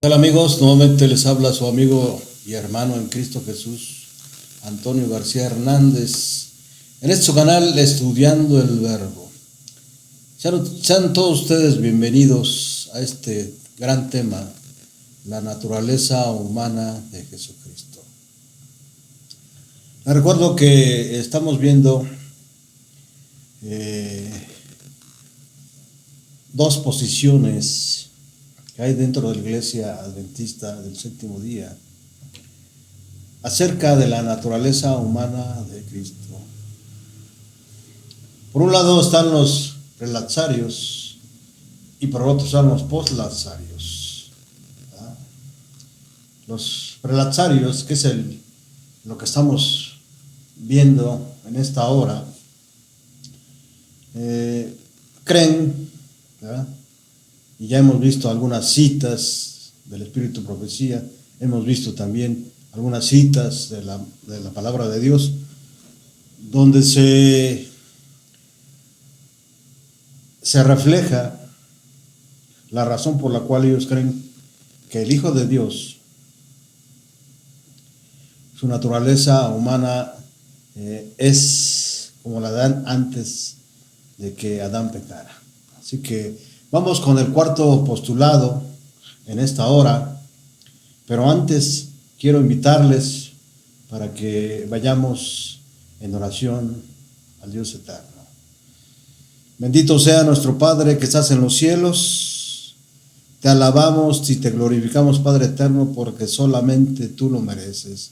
Hola amigos, nuevamente les habla su amigo y hermano en Cristo Jesús, Antonio García Hernández, en este su canal Estudiando el Verbo. Sean todos ustedes bienvenidos a este gran tema, la naturaleza humana de Jesucristo. Les recuerdo que estamos viendo dos posiciones que hay dentro de la Iglesia Adventista del Séptimo Día acerca de la naturaleza humana de Cristo. Por un lado están los prelazarios y por otro están los postlazarios. Los prelazarios, que es lo que estamos viendo en esta hora, creen, ¿verdad? Y ya hemos visto algunas citas del Espíritu Profecía, hemos visto también algunas citas de la palabra de Dios, donde se refleja la razón por la cual ellos creen que el Hijo de Dios, su naturaleza humana es como la de Adán antes de que Adán pecara. Así que vamos con el cuarto postulado en esta hora, pero antes quiero invitarles para que vayamos en oración al Dios eterno. Bendito sea nuestro Padre que estás en los cielos. Te alabamos y te glorificamos, Padre eterno, porque solamente tú lo mereces.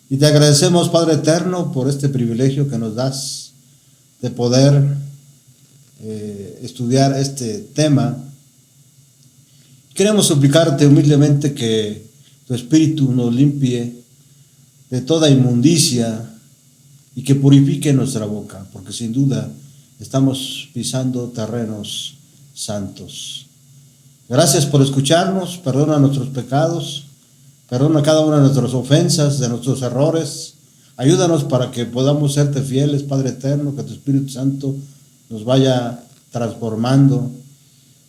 Y te agradecemos, Padre eterno, por este privilegio que nos das de poder estudiar este tema. Queremos suplicarte humildemente que tu Espíritu nos limpie de toda inmundicia y que purifique nuestra boca, porque sin duda estamos pisando terrenos santos. Gracias por escucharnos, perdona nuestros pecados, perdona cada una de nuestras ofensas, de nuestros errores. Ayúdanos para que podamos serte fieles, Padre eterno, que tu Espíritu Santo nos vaya transformando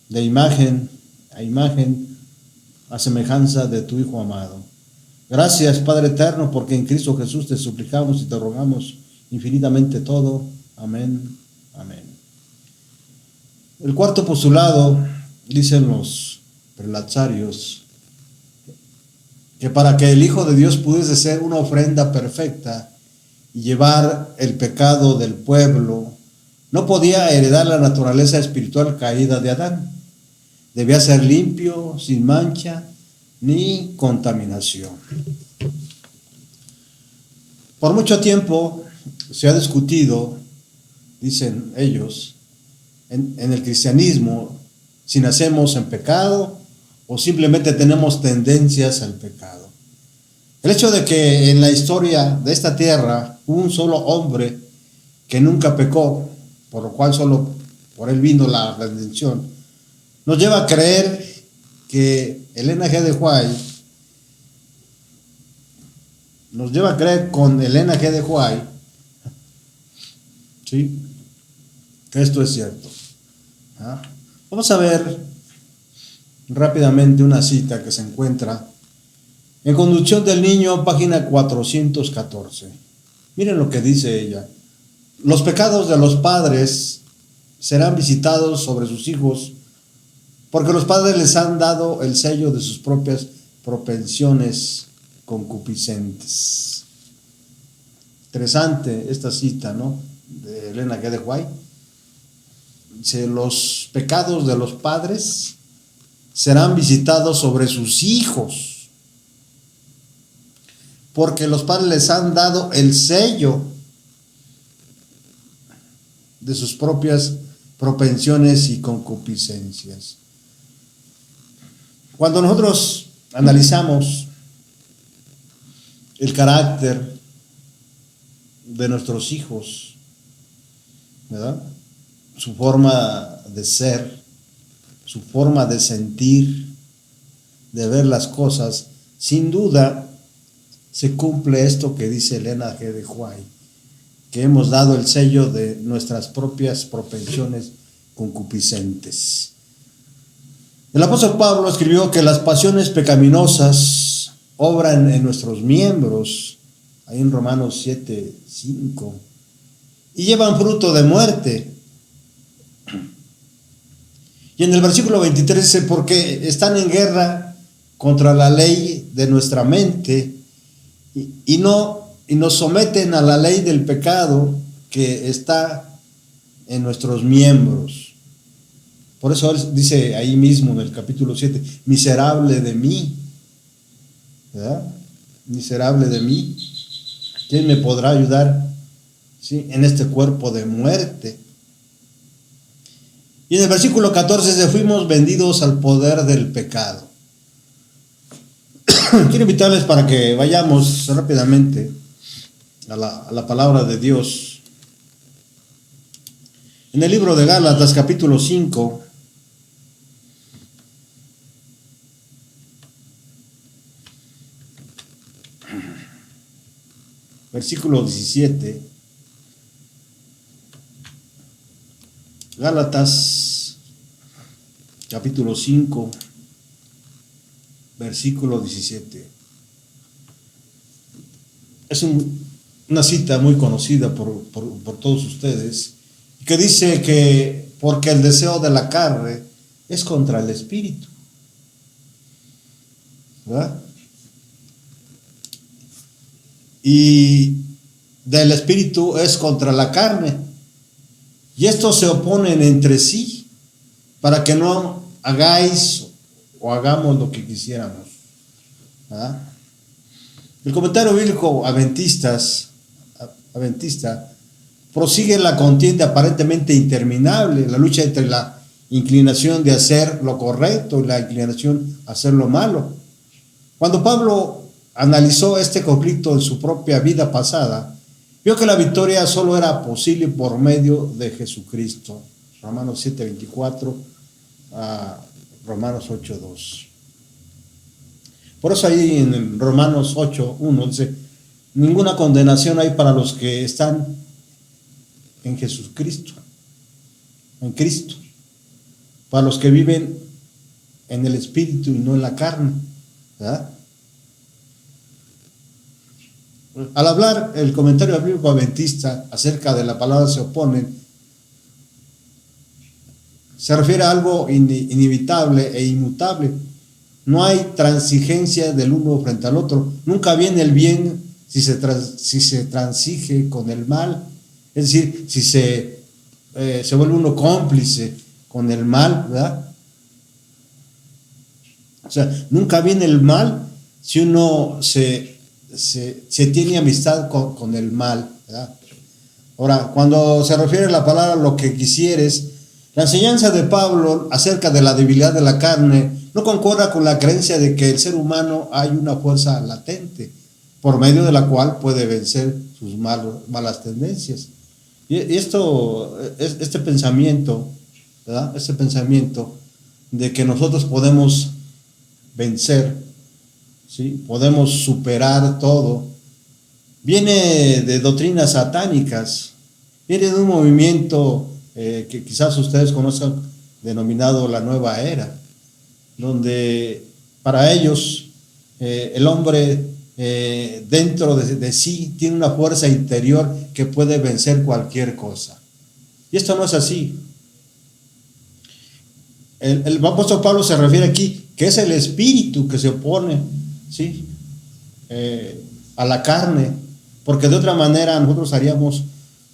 de imagen a imagen a semejanza de tu Hijo amado. Gracias, Padre eterno, porque en Cristo Jesús te suplicamos y te rogamos infinitamente todo. Amén, amén. El cuarto postulado, dicen los prelazarios, que para que el Hijo de Dios pudiese ser una ofrenda perfecta y llevar el pecado del pueblo, no podía heredar la naturaleza espiritual caída de Adán. Debía ser limpio, sin mancha, ni contaminación. Por mucho tiempo se ha discutido, dicen ellos, en el cristianismo, si nacemos en pecado o simplemente tenemos tendencias al pecado. El hecho de que en la historia de esta tierra hubo un solo hombre que nunca pecó, por lo cual solo por él vino la redención, nos lleva a creer que Elena G. de White, ¿sí?, que esto es cierto. Vamos a ver rápidamente una cita que se encuentra en Conducción del Niño, página 414. Miren lo que dice ella. Los pecados de los padres serán visitados sobre sus hijos, porque los padres les han dado el sello de sus propias propensiones concupiscentes. Interesante esta cita, ¿no?, de Elena G. de White. Dice, los pecados de los padres serán visitados sobre sus hijos, porque los padres les han dado el sello de sus propias propensiones y concupiscencias. Cuando nosotros analizamos el carácter de nuestros hijos, ¿verdad?, su forma de ser, su forma de sentir, de ver las cosas, sin duda se cumple esto que dice Elena G. de White, que hemos dado el sello de nuestras propias propensiones concupiscentes. El apóstol Pablo escribió que las pasiones pecaminosas obran en nuestros miembros, ahí en Romanos 7:5, y llevan fruto de muerte. Y en el versículo 23 dice, porque están en guerra contra la ley de nuestra mente y nos someten a la ley del pecado que está en nuestros miembros. Por eso él dice ahí mismo en el capítulo 7, miserable de mí, ¿verdad? Miserable de mí, ¿quién me podrá ayudar, ¿sí?, en este cuerpo de muerte? Y en el versículo 14 dice, fuimos vendidos al poder del pecado. Quiero invitarles para que vayamos rápidamente a la palabra de Dios. En el libro de Gálatas, capítulo 5, versículo 17. Gálatas, capítulo 5, versículo 17. Es una cita muy conocida por todos ustedes, que dice que porque el deseo de la carne es contra el espíritu, ¿verdad? Y del espíritu es contra la carne. Y estos se oponen entre sí para que no hagáis o hagamos lo que quisiéramos, ¿verdad? El comentario bíblico adventista prosigue la contienda aparentemente interminable, la lucha entre la inclinación de hacer lo correcto y la inclinación a hacer lo malo. Cuando Pablo analizó este conflicto en su propia vida pasada, vio que la victoria solo era posible por medio de Jesucristo. Romanos 7:24 a Romanos 8:2. Por eso ahí en Romanos 8:1 dice, ninguna condenación hay para los que están en Jesucristo, en Cristo, para los que viven en el Espíritu y no en la carne, ¿verdad? Al hablar el comentario bíblico adventista acerca de la palabra se oponen, se refiere a algo inevitable e inmutable. No hay transigencia del uno frente al otro. Nunca viene el bien si se transige con el mal. Es decir, si se vuelve uno cómplice con el mal, ¿verdad? O sea, nunca viene el mal si uno se tiene amistad con el mal, ¿verdad? Ahora, cuando se refiere a la palabra lo que quisieres, la enseñanza de Pablo acerca de la debilidad de la carne no concuerda con la creencia de que el ser humano hay una fuerza latente por medio de la cual puede vencer sus malas tendencias. Y este pensamiento, ¿verdad? Este pensamiento de que nosotros podemos vencer, ¿sí?, podemos superar todo, viene de doctrinas satánicas, viene de un movimiento que quizás ustedes conozcan, denominado la Nueva Era, donde para ellos el hombre dentro de sí tiene una fuerza interior que puede vencer cualquier cosa. Y esto no es así. El apóstol Pablo se refiere aquí que es el espíritu que se opone, ¿sí?, a la carne, porque de otra manera nosotros haríamos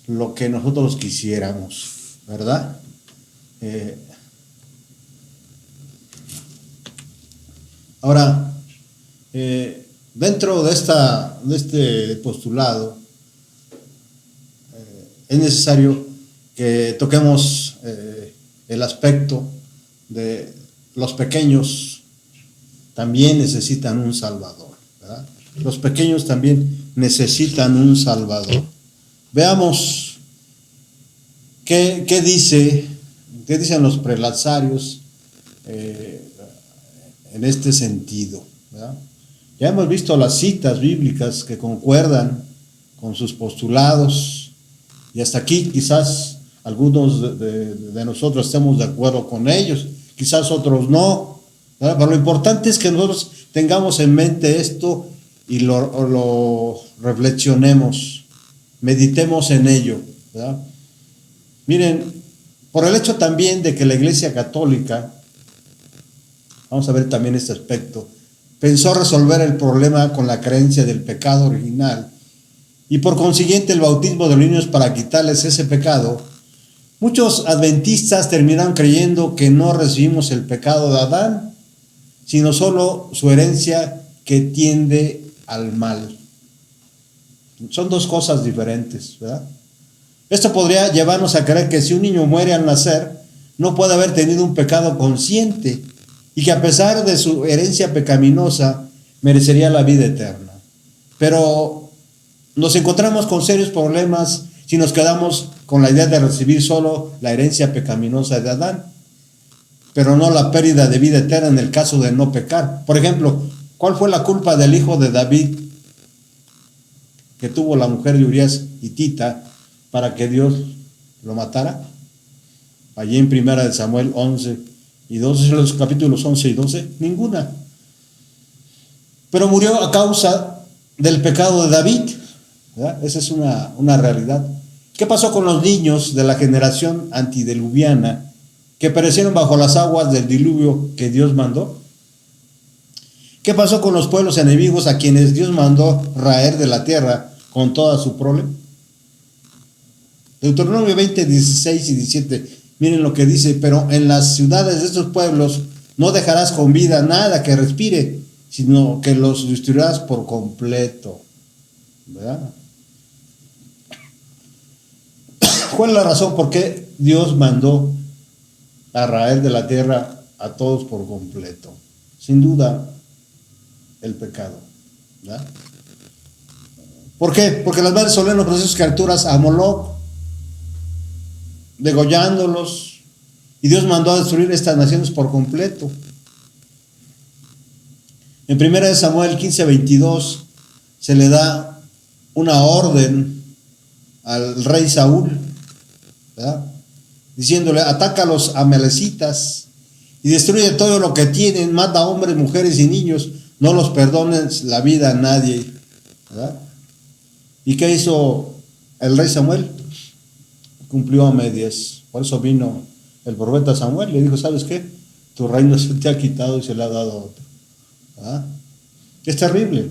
lo que nosotros quisiéramos, ¿verdad? Ahora, dentro de este postulado, es necesario que toquemos el aspecto de los pequeños también necesitan un Salvador, ¿verdad? Los pequeños también necesitan un Salvador. Veamos qué dicen los prelazarios en este sentido, ¿verdad? Ya hemos visto las citas bíblicas que concuerdan con sus postulados, y hasta aquí quizás algunos de nosotros estemos de acuerdo con ellos. quizás otros no, ¿verdad? Pero lo importante es que nosotros tengamos en mente esto y lo reflexionemos, meditemos en ello, ¿verdad? Miren, por el hecho también de que la Iglesia Católica, vamos a ver también este aspecto, pensó resolver el problema con la creencia del pecado original y por consiguiente el bautismo de los niños para quitarles ese pecado, muchos adventistas terminaron creyendo que no recibimos el pecado de Adán, sino solo su herencia que tiende al mal. Son dos cosas diferentes, ¿verdad? Esto podría llevarnos a creer que si un niño muere al nacer, no puede haber tenido un pecado consciente y que a pesar de su herencia pecaminosa, merecería la vida eterna. Pero nos encontramos con serios problemas si nos quedamos con la idea de recibir solo la herencia pecaminosa de Adán, pero no la pérdida de vida eterna en el caso de no pecar. Por ejemplo, ¿cuál fue la culpa del hijo de David que tuvo la mujer de Urías hitita para que Dios lo matara? Allí en 1 Samuel 11 y 12, los capítulos 11 y 12, ninguna. Pero murió a causa del pecado de David, ¿verdad? Esa es una realidad. ¿Qué pasó con los niños de la generación antidiluviana que perecieron bajo las aguas del diluvio que Dios mandó? ¿Qué pasó con los pueblos enemigos a quienes Dios mandó raer de la tierra con toda su prole? Deuteronomio 20, 16 y 17. Miren lo que dice: pero en las ciudades de estos pueblos no dejarás con vida nada que respire, sino que los destruirás por completo. ¿Verdad? ¿Cuál es la razón por qué Dios mandó a raer de la tierra a todos por completo? Sin duda, el pecado. ¿Verdad? ¿Por qué? Porque las madres solían ofrecer sus criaturas a Moloch, degollándolos, y Dios mandó a destruir estas naciones por completo. En 1 Samuel 15, 22 se le da una orden al rey Saúl, ¿verdad? Diciéndole: ataca a los amalecitas y destruye todo lo que tienen, mata a hombres, mujeres y niños, no los perdones la vida a nadie, ¿verdad? ¿Y qué hizo el rey Samuel? Cumplió a medias. Por eso vino el profeta Samuel y le dijo: ¿sabes qué? Tu reino se te ha quitado y se le ha dado a otro. ¿Ah? Es terrible.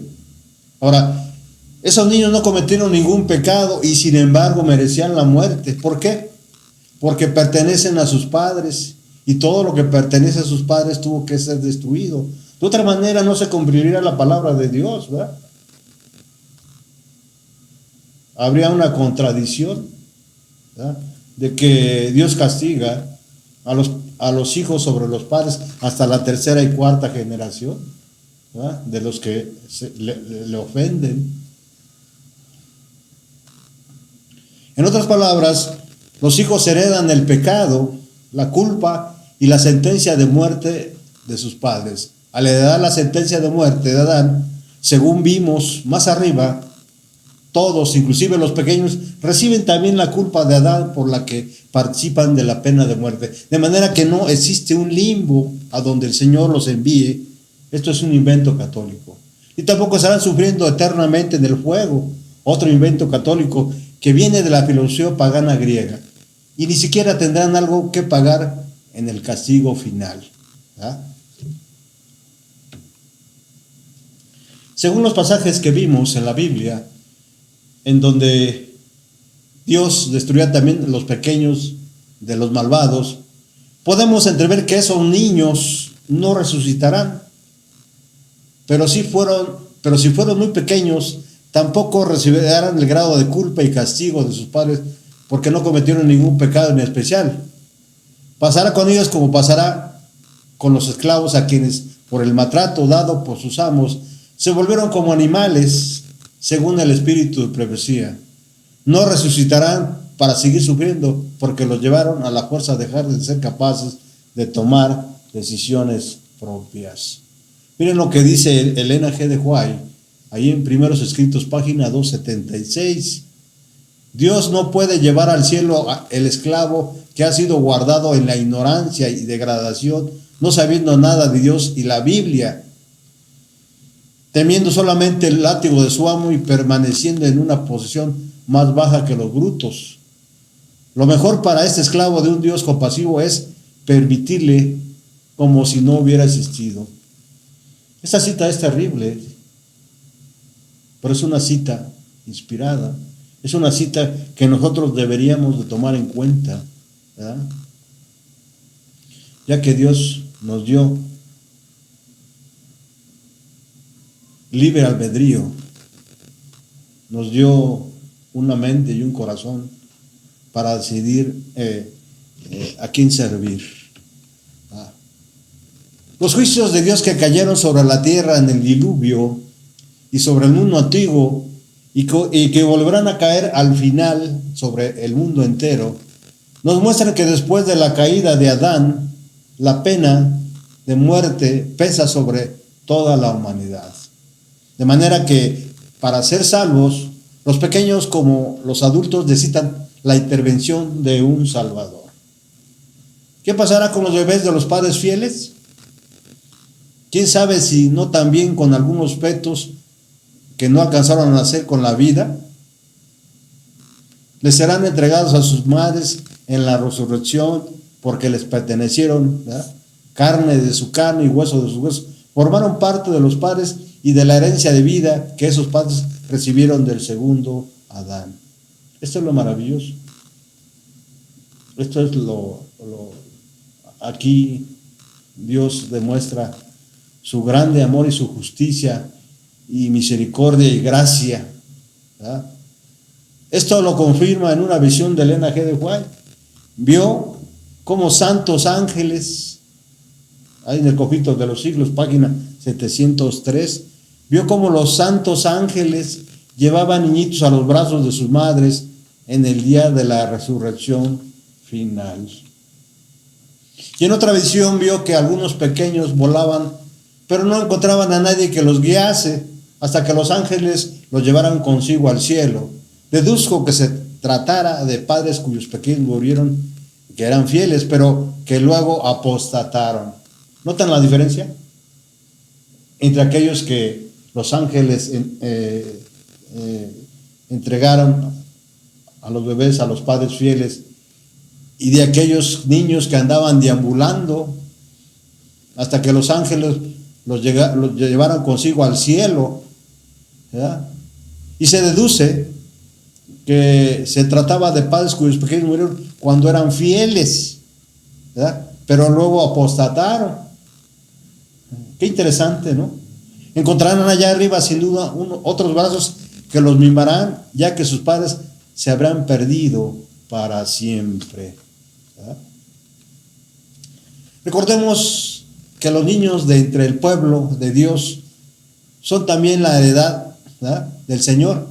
Ahora, esos niños no cometieron ningún pecado y sin embargo merecían la muerte. ¿Por qué? Porque pertenecen a sus padres y todo lo que pertenece a sus padres tuvo que ser destruido. De otra manera no se cumpliría la palabra de Dios, ¿verdad? Habría una contradicción, ¿verdad? De que Dios castiga a los hijos sobre los padres hasta la tercera y cuarta generación, ¿verdad? De los que le ofenden. En otras palabras, los hijos heredan el pecado, la culpa y la sentencia de muerte de sus padres. Al heredar la sentencia de muerte de Adán, según vimos más arriba, todos, inclusive los pequeños, reciben también la culpa de Adán por la que participan de la pena de muerte. De manera que no existe un limbo a donde el Señor los envíe. Esto es un invento católico. Y tampoco estarán sufriendo eternamente en el fuego. Otro invento católico que viene de la filosofía pagana griega. Y ni siquiera tendrán algo que pagar en el castigo final. ¿Ah? Según los pasajes que vimos en la Biblia, en donde Dios destruía también los pequeños de los malvados, podemos entrever que esos niños no resucitarán. Pero si fueron muy pequeños, tampoco recibirán el grado de culpa y castigo de sus padres, porque no cometieron ningún pecado en especial. Pasará con ellos como pasará con los esclavos, a quienes, por el maltrato dado por sus amos, se volvieron como animales, según el espíritu de profecía. No resucitarán para seguir sufriendo, porque los llevaron a la fuerza a dejar de ser capaces de tomar decisiones propias. Miren lo que dice Elena G. de White, ahí en Primeros Escritos, página 276. Dios no puede llevar al cielo el esclavo que ha sido guardado en la ignorancia y degradación, no sabiendo nada de Dios y la Biblia, temiendo solamente el látigo de su amo y permaneciendo en una posición más baja que los brutos. Lo mejor para este esclavo de un Dios compasivo es permitirle como si no hubiera existido. Esta cita es terrible, pero es una cita inspirada. Es una cita que nosotros deberíamos de tomar en cuenta, ¿verdad? Ya que Dios nos dio libre albedrío, nos dio una mente y un corazón para decidir a quién servir. Los juicios de Dios que cayeron sobre la tierra en el diluvio y sobre el mundo antiguo y que volverán a caer al final sobre el mundo entero, nos muestran que después de la caída de Adán, la pena de muerte pesa sobre toda la humanidad. De manera que para ser salvos, los pequeños como los adultos necesitan la intervención de un Salvador. ¿Qué pasará con los bebés de los padres fieles? ¿Quién sabe si no también con algunos fetos que no alcanzaron a nacer con la vida? Les serán entregados a sus madres en la resurrección porque les pertenecieron, ¿verdad? Carne de su carne y hueso de sus huesos. Formaron parte de los padres y de la herencia de vida que esos padres recibieron del segundo Adán. Esto es lo maravilloso. Esto es aquí Dios demuestra su grande amor y su justicia y misericordia y gracia, ¿verdad? Esto lo confirma en una visión de Elena G. de White. Vio como santos ángeles, ahí en el Conflicto de los Siglos, página 703, vio como los santos ángeles llevaban niñitos a los brazos de sus madres en el día de la resurrección final. Y en otra visión vio que algunos pequeños volaban, pero no encontraban a nadie que los guiase hasta que los ángeles los llevaran consigo al cielo. Deduzco que se tratara de padres cuyos pequeños murieron, que eran fieles, pero que luego apostataron. ¿Notan la diferencia entre aquellos que los ángeles entregaron a los bebés, a los padres fieles, y de aquellos niños que andaban deambulando hasta que los ángeles los llevaron consigo al cielo, ¿verdad? Y se deduce que se trataba de padres cuyos pequeños murieron cuando eran fieles, ¿verdad? Pero luego apostataron. Qué interesante, ¿no? Encontrarán allá arriba sin duda otros brazos que los mimarán, ya que sus padres se habrán perdido para siempre, ¿verdad? Recordemos que los niños de entre el pueblo de Dios son también la heredad, ¿verdad?, del Señor.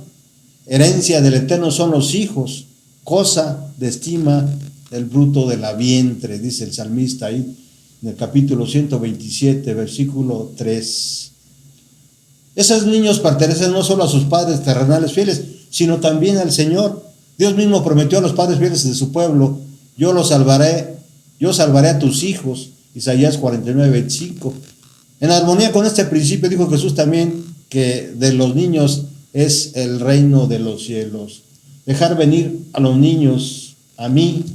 Herencia del Eterno son los hijos, cosa de estima del fruto de la vientre, dice el salmista ahí en el capítulo 127, versículo 3. Esos niños pertenecen no solo a sus padres terrenales fieles, sino también al Señor. Dios mismo prometió a los padres fieles de su pueblo: yo salvaré a tus hijos. Isaías 49, 25. En armonía con este principio dijo Jesús también que de los niños es el reino de los cielos. Dejar venir a los niños a mí,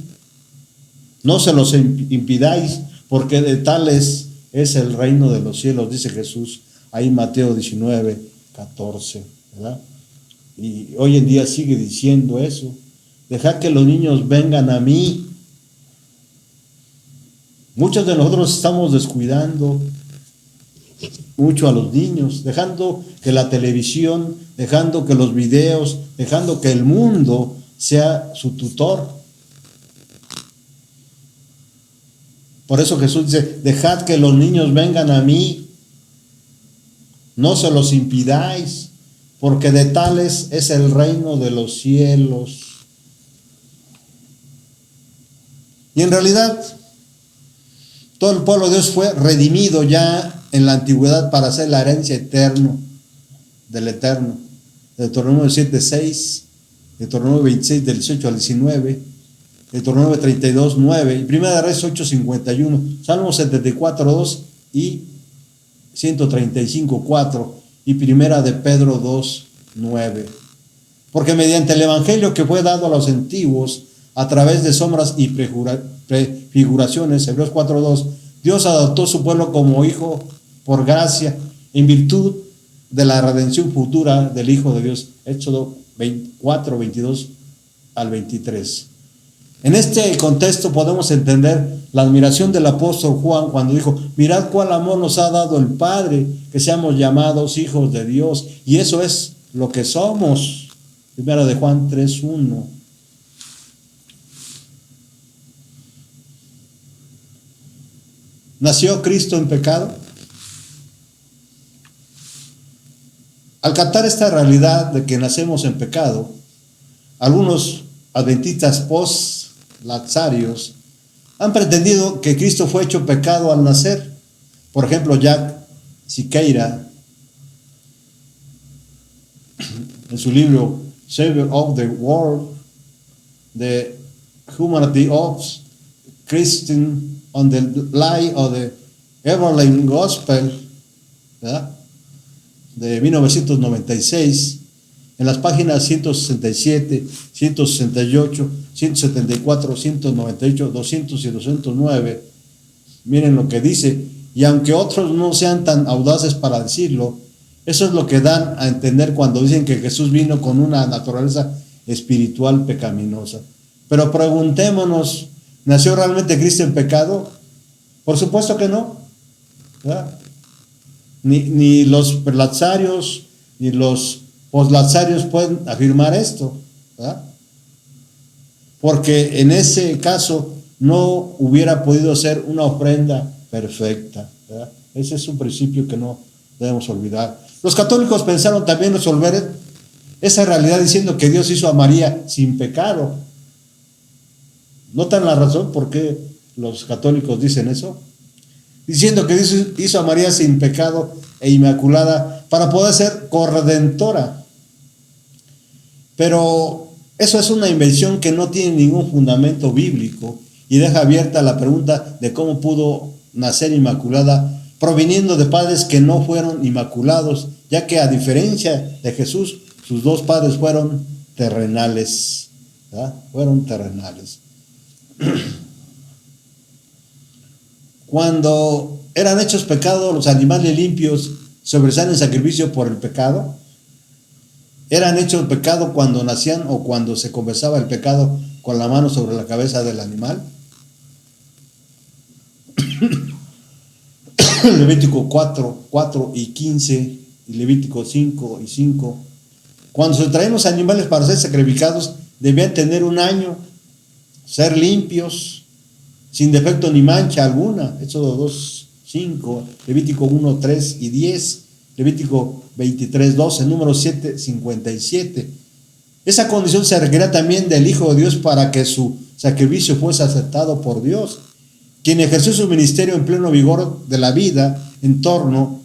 no se los impidáis, porque de tales es el reino de los cielos, dice Jesús ahí Mateo 19, 14, ¿verdad? Y hoy en día sigue diciendo eso: dejad que los niños vengan a mí. Muchos de nosotros estamos descuidando mucho a los niños, dejando que la televisión, dejando que los videos, dejando que el mundo sea su tutor. Por eso Jesús dice: dejad que los niños vengan a mí, no se los impidáis, porque de tales es el reino de los cielos. Y en realidad, todo el pueblo de Dios fue redimido ya en la antigüedad para ser la herencia eterna del Eterno. Deuteronomio 7:6, Deuteronomio 26, del 18 al 19. Deuteronomio 32, 9, y Primera de Reyes 8, 51, Salmo 74, 2 y 135, 4, y Primera de Pedro 2, 9. Porque mediante el evangelio que fue dado a los antiguos a través de sombras y prefiguraciones, Hebreos 4, 2, Dios adoptó su pueblo como hijo por gracia, en virtud de la redención futura del Hijo de Dios. Éxodo 4, 22 al 23. En este contexto podemos entender la admiración del apóstol Juan cuando dijo: mirad cuál amor nos ha dado el Padre, que seamos llamados hijos de Dios, y eso es lo que somos. Primera de Juan 3, 1. ¿Nació Cristo en pecado? Al captar esta realidad de que nacemos en pecado, algunos adventistas post-lazarios han pretendido que Cristo fue hecho pecado al nacer. Por ejemplo, Jack Siqueira, en su libro Savior of the World, The Humanity of Christian on the Lie of the Everlasting Gospel, ¿verdad?, de 1996, en las páginas 167, 168, 174, 198, 200 y 209, miren lo que dice: y aunque otros no sean tan audaces para decirlo, eso es lo que dan a entender cuando dicen que Jesús vino con una naturaleza espiritual pecaminosa. Pero preguntémonos, ¿nació realmente Cristo en pecado? Por supuesto que no, ¿verdad? Ni los prelazarios ni los poslazarios pueden afirmar esto, ¿verdad? Porque en ese caso no hubiera podido ser una ofrenda perfecta, ¿verdad? Ese es un principio que no debemos olvidar. Los católicos pensaron también resolver esa realidad diciendo que Dios hizo a María sin pecado. ¿Notan la razón por qué los católicos dicen eso? Diciendo que Dios hizo a María sin pecado e inmaculada para poder ser corredentora. Pero eso es una invención que no tiene ningún fundamento bíblico y deja abierta la pregunta de cómo pudo nacer inmaculada proviniendo de padres que no fueron inmaculados, ya que a diferencia de Jesús, sus dos padres fueron terrenales, ¿verdad? Fueron terrenales. Cuando eran hechos pecado, los animales limpios se ofrecían en sacrificio por el pecado. Eran hechos pecado cuando nacían o cuando se confesaba el pecado con la mano sobre la cabeza del animal. Levítico 4 y 15 y Levítico 5 y 5. Cuando se traían los animales para ser sacrificados, debían tener un año, ser limpios, sin defecto ni mancha alguna. Éxodo 2, 5, Levítico 1, 3 y 10, Levítico 23, 12, número 7, 57. Esa condición se requería también del Hijo de Dios para que su sacrificio fuese aceptado por Dios, quien ejerció su ministerio en pleno vigor de la vida en torno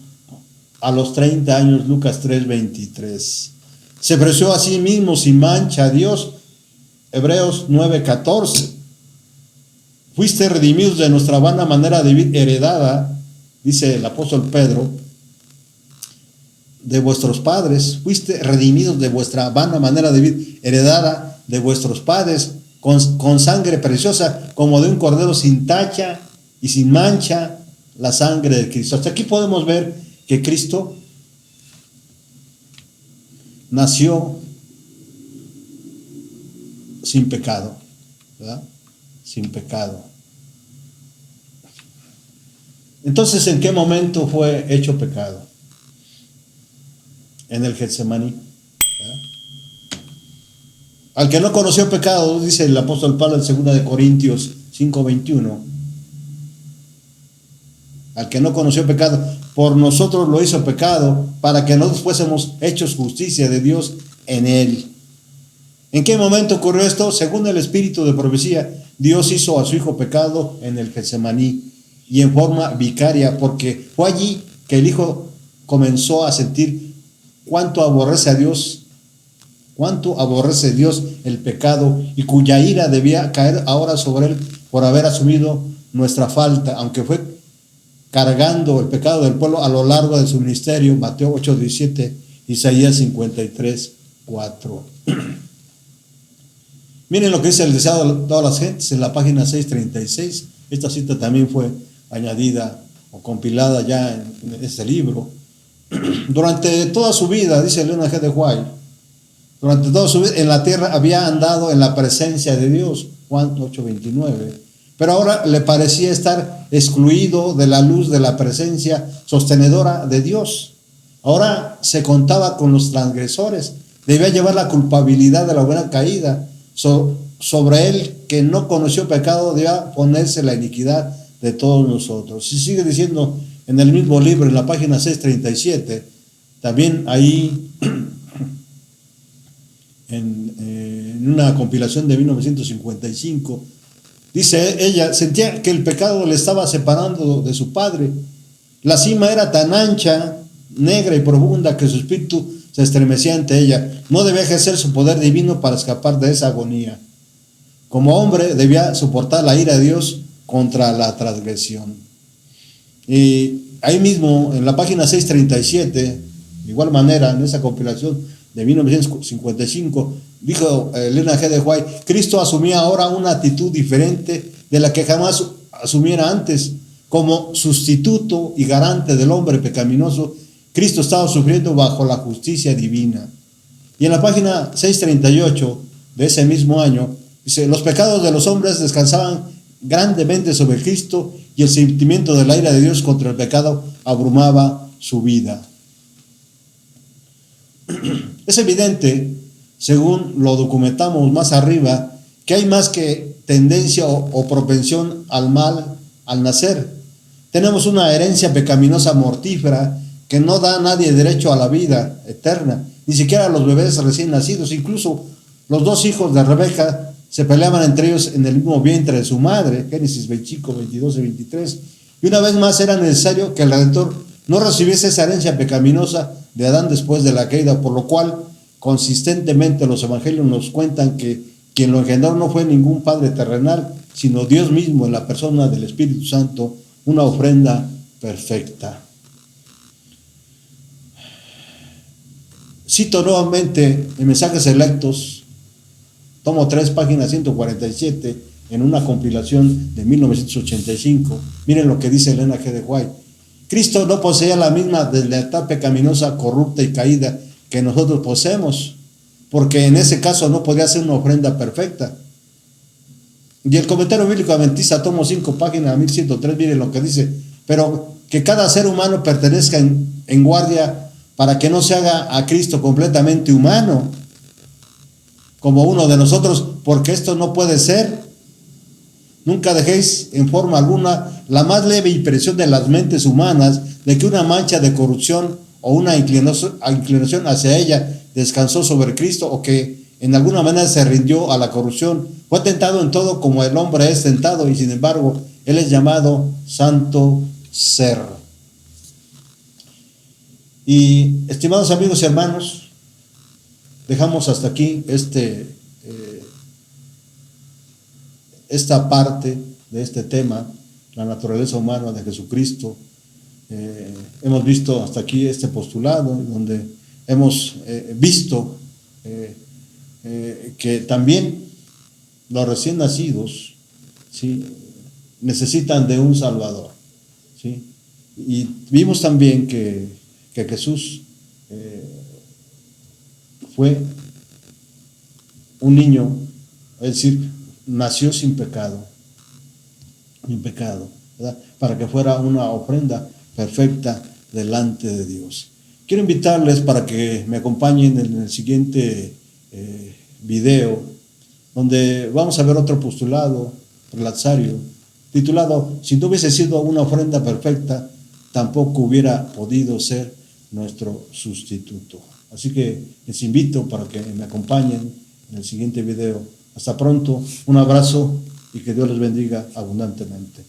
a los 30 años, Lucas 3, 23. Se ofreció a sí mismo sin mancha a Dios, Hebreos 9, 14. Fuiste redimidos de nuestra vana manera de vivir heredada, dice el apóstol Pedro, de vuestros padres. Fuiste redimidos de vuestra vana manera de vivir heredada de vuestros padres, con sangre preciosa, como de un cordero sin tacha y sin mancha, la sangre de Cristo. Hasta aquí podemos ver que Cristo nació sin pecado, ¿verdad? Sin pecado. Entonces, ¿en qué momento fue hecho pecado? En el Getsemaní, ¿verdad? Al que no conoció pecado, dice el apóstol Pablo en 2 Corintios 5:21, al que no conoció pecado, por nosotros lo hizo pecado, para que nosotros fuésemos hechos justicia de Dios en él. ¿En qué momento ocurrió esto? Según el espíritu de profecía, Dios hizo a su Hijo pecado en el Getsemaní y en forma vicaria, porque fue allí que el Hijo comenzó a sentir cuánto aborrece a Dios cuánto aborrece Dios el pecado y cuya ira debía caer ahora sobre él por haber asumido nuestra falta, aunque fue cargando el pecado del pueblo a lo largo de su ministerio. Mateo 8:17, Isaías 53:4. Miren lo que dice el deseado de todas las gentes en la página 636. Esta cita también fue añadida o compilada ya en este libro. Durante toda su vida, dice Ellen G. de White, durante toda su vida en la tierra había andado en la presencia de Dios, Juan 8:29, pero ahora le parecía estar excluido de la luz de la presencia sostenedora de Dios. Ahora se contaba con los transgresores, debía llevar la culpabilidad de la buena caída. Sobre él que no conoció pecado debía ponerse la iniquidad de todos nosotros. Y sigue diciendo en el mismo libro, en la página 637, también ahí en una compilación de 1955, dice ella, sentía que el pecado le estaba separando de su padre. La cima era tan ancha, negra y profunda que su espíritu se estremecía ante ella. No debía ejercer su poder divino para escapar de esa agonía. Como hombre debía soportar la ira de Dios contra la transgresión. Y ahí mismo, en la página 637, de igual manera, en esa compilación de 1955, dijo Elena G. de White, Cristo asumía ahora una actitud diferente de la que jamás asumiera antes. Como sustituto y garante del hombre pecaminoso, Cristo estaba sufriendo bajo la justicia divina. Y en la página 638 de ese mismo año, dice, los pecados de los hombres descansaban grandemente sobre Cristo y el sentimiento de la ira de Dios contra el pecado abrumaba su vida. Es evidente, según lo documentamos más arriba, que hay más que tendencia o propensión al mal al nacer. Tenemos una herencia pecaminosa mortífera que no da a nadie derecho a la vida eterna, ni siquiera a los bebés recién nacidos. Incluso los dos hijos de Rebeca se peleaban entre ellos en el mismo vientre de su madre, Génesis 25, 22 y 23. Y una vez más era necesario que el Redentor no recibiese esa herencia pecaminosa de Adán después de la caída, por lo cual consistentemente los evangelios nos cuentan que quien lo engendró no fue ningún padre terrenal, sino Dios mismo en la persona del Espíritu Santo, una ofrenda perfecta. Cito nuevamente en Mensajes Selectos, tomo 3, página 147, en una compilación de 1985. Miren lo que dice Elena G. de White. Cristo no poseía la misma deslealtad pecaminosa, corrupta y caída que nosotros poseemos, porque en ese caso no podría ser una ofrenda perfecta. Y el Comentario Bíblico Adventista, tomo 5, página 1103, miren lo que dice, pero que cada ser humano pertenezca en guardia para que no se haga a Cristo completamente humano, como uno de nosotros, porque esto no puede ser. Nunca dejéis en forma alguna la más leve impresión de las mentes humanas de que una mancha de corrupción o una inclinación hacia ella descansó sobre Cristo, o que en alguna manera se rindió a la corrupción. Fue tentado en todo como el hombre es tentado, y sin embargo él es llamado santo ser. Y estimados amigos y hermanos, dejamos hasta aquí esta parte de este tema, la naturaleza humana de Jesucristo. Hemos visto hasta aquí este postulado, donde hemos visto que también los recién nacidos, ¿sí?, necesitan de un Salvador, ¿sí? Y vimos también que Jesús fue un niño, es decir, nació sin pecado, ¿verdad?, para que fuera una ofrenda perfecta delante de Dios. Quiero invitarles para que me acompañen en el siguiente video, donde vamos a ver otro postulado relatario titulado, si no hubiese sido una ofrenda perfecta, tampoco hubiera podido ser nuestro sustituto. Así que les invito para que me acompañen en el siguiente video. Hasta pronto, un abrazo y que Dios les bendiga abundantemente.